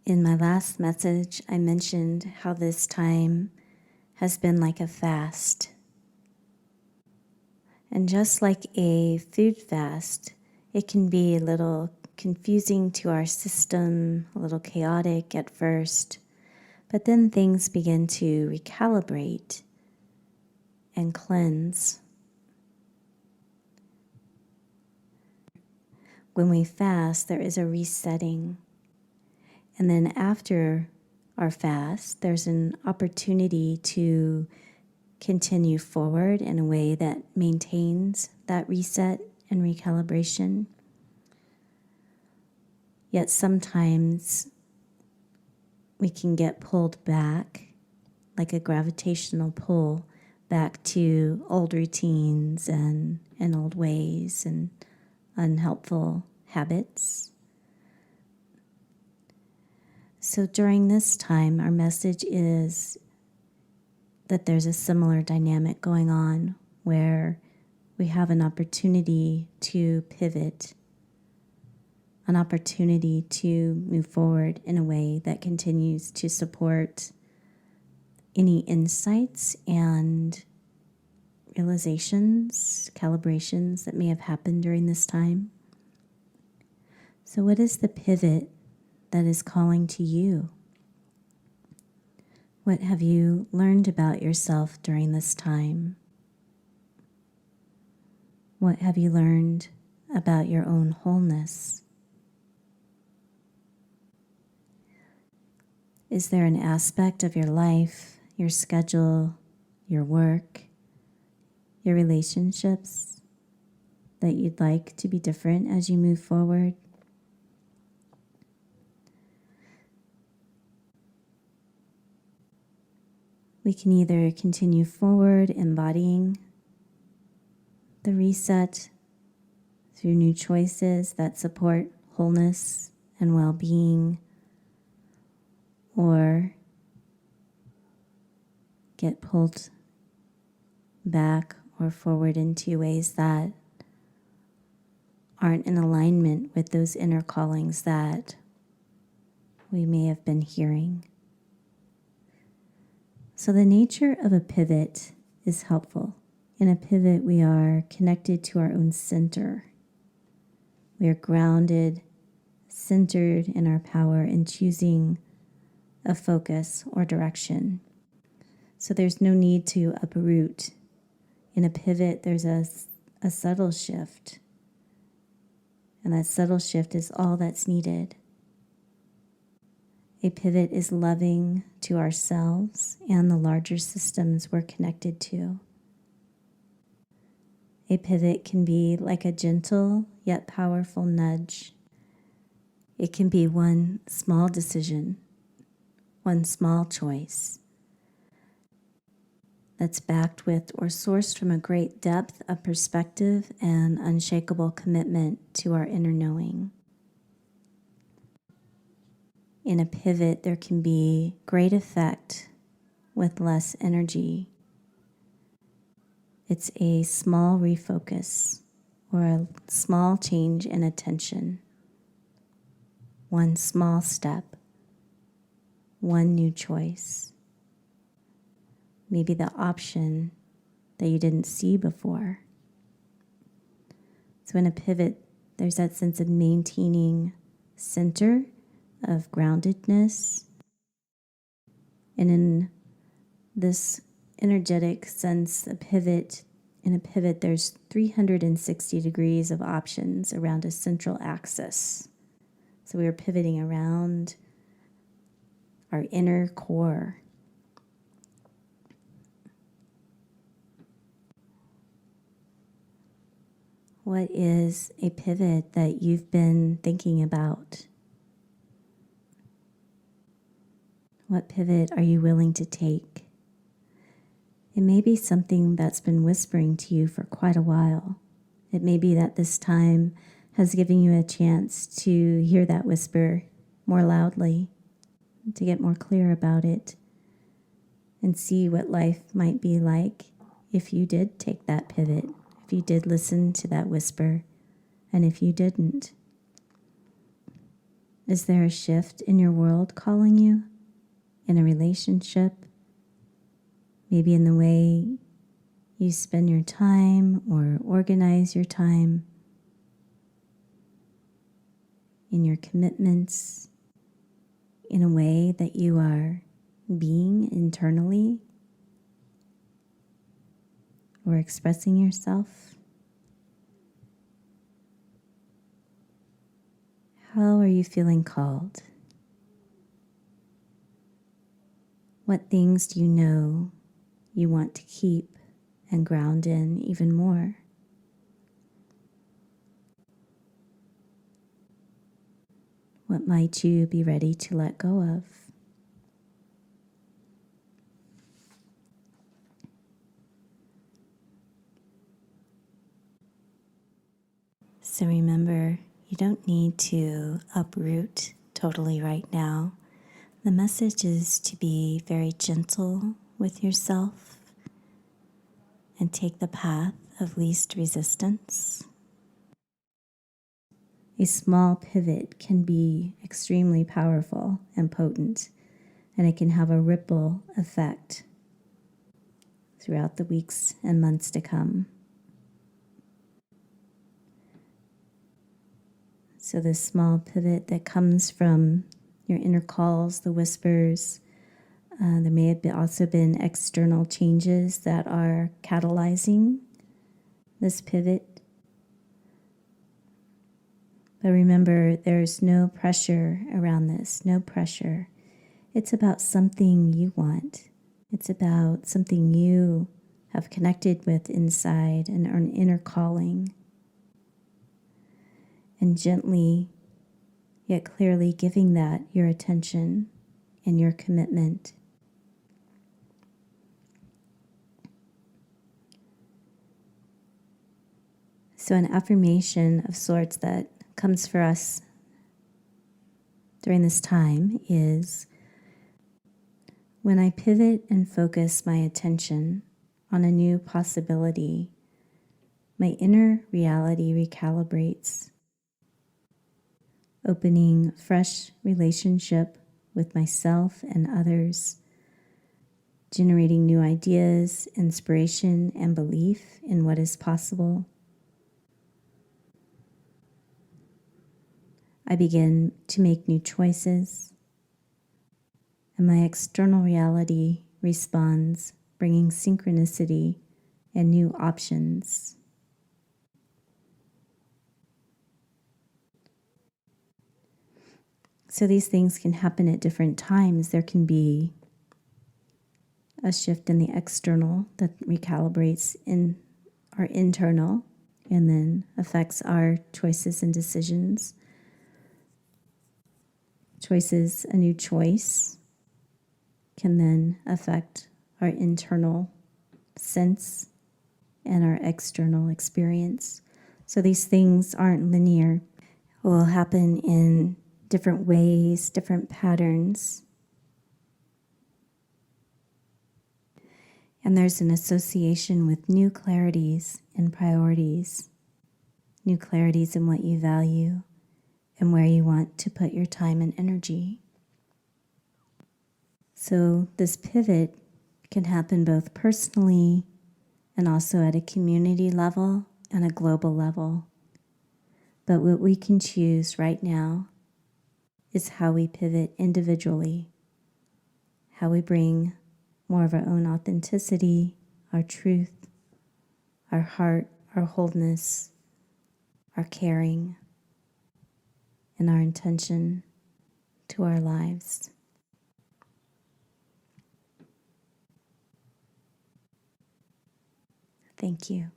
In my last message, I mentioned how this time has been like a fast. And just like a food fast, it can be a little confusing to our system, a little chaotic at first, but then things begin to recalibrate and cleanse. When we fast, there is a resetting. And then after our fast, there's an opportunity to continue forward in a way that maintains that reset and recalibration. Yet sometimes we can get pulled back, like a gravitational pull, back to old routines and old ways and unhelpful habits. So during this time, our message is that there's a similar dynamic going on where we have an opportunity to pivot, an opportunity to move forward in a way that continues to support any insights and realizations, calibrations that may have happened during this time. So what is the pivot that is calling to you? What have you learned about yourself during this time? What have you learned about your own wholeness? Is there an aspect of your life, your schedule, your work, your relationships that you'd like to be different as you move forward? We can either continue forward embodying the reset through new choices that support wholeness and well-being, or get pulled back or forward into ways that aren't in alignment with those inner callings that we may have been hearing. So the nature of a pivot is helpful. In a pivot, we are connected to our own center. We are grounded, centered in our power and choosing a focus or direction. So there's no need to uproot. In a pivot, there's a subtle shift. And that subtle shift is all that's needed. A pivot is loving to ourselves and the larger systems we're connected to. A pivot can be like a gentle yet powerful nudge. It can be one small decision, one small choice that's backed with or sourced from a great depth of perspective and unshakable commitment to our inner knowing. In a pivot, there can be great effect with less energy. It's a small refocus or a small change in attention. One small step, one new choice. Maybe the option that you didn't see before. So in a pivot, there's that sense of maintaining center, of groundedness. And in this energetic sense, in a pivot, there's 360 degrees of options around a central axis. So we are pivoting around our inner core. What is a pivot that you've been thinking about? What pivot are you willing to take? It may be something that's been whispering to you for quite a while. It may be that this time has given you a chance to hear that whisper more loudly, to get more clear about it, and see what life might be like if you did take that pivot, if you did listen to that whisper, and if you didn't. Is there a shift in your world calling you? In a relationship? Maybe in the way you spend your time or organize your time? In your commitments? In a way that you are being internally or expressing yourself? How are you feeling called? What things do you know you want to keep and ground in even more? What might you be ready to let go of? So remember, you don't need to uproot totally right now. The message is to be very gentle with yourself and take the path of least resistance. A small pivot can be extremely powerful and potent, and it can have a ripple effect throughout the weeks and months to come. So this small pivot that comes from your inner calls, the whispers, there may have also been external changes that are catalyzing this pivot. But remember, there's no pressure around this, no pressure. It's about something you want. It's about something you have connected with inside and an inner calling. And gently, yet clearly giving that your attention and your commitment. So an affirmation of sorts that comes for us during this time is, when I pivot and focus my attention on a new possibility, my inner reality recalibrates, opening fresh relationship with myself and others, generating new ideas, inspiration, and belief in what is possible. I begin to make new choices, and my external reality responds, bringing synchronicity and new options. So these things can happen at different times. There can be a shift in the external that recalibrates in our internal and then affects our choices and decisions. A new choice can then affect our internal sense and our external experience. So these things aren't linear. It will happen in different ways, different patterns. And there's an association with new clarities and priorities, new clarities in what you value and where you want to put your time and energy. So this pivot can happen both personally and also at a community level and a global level. But what we can choose right now is how we pivot individually, how we bring more of our own authenticity, our truth, our heart, our wholeness, our caring, and our intention to our lives. Thank you.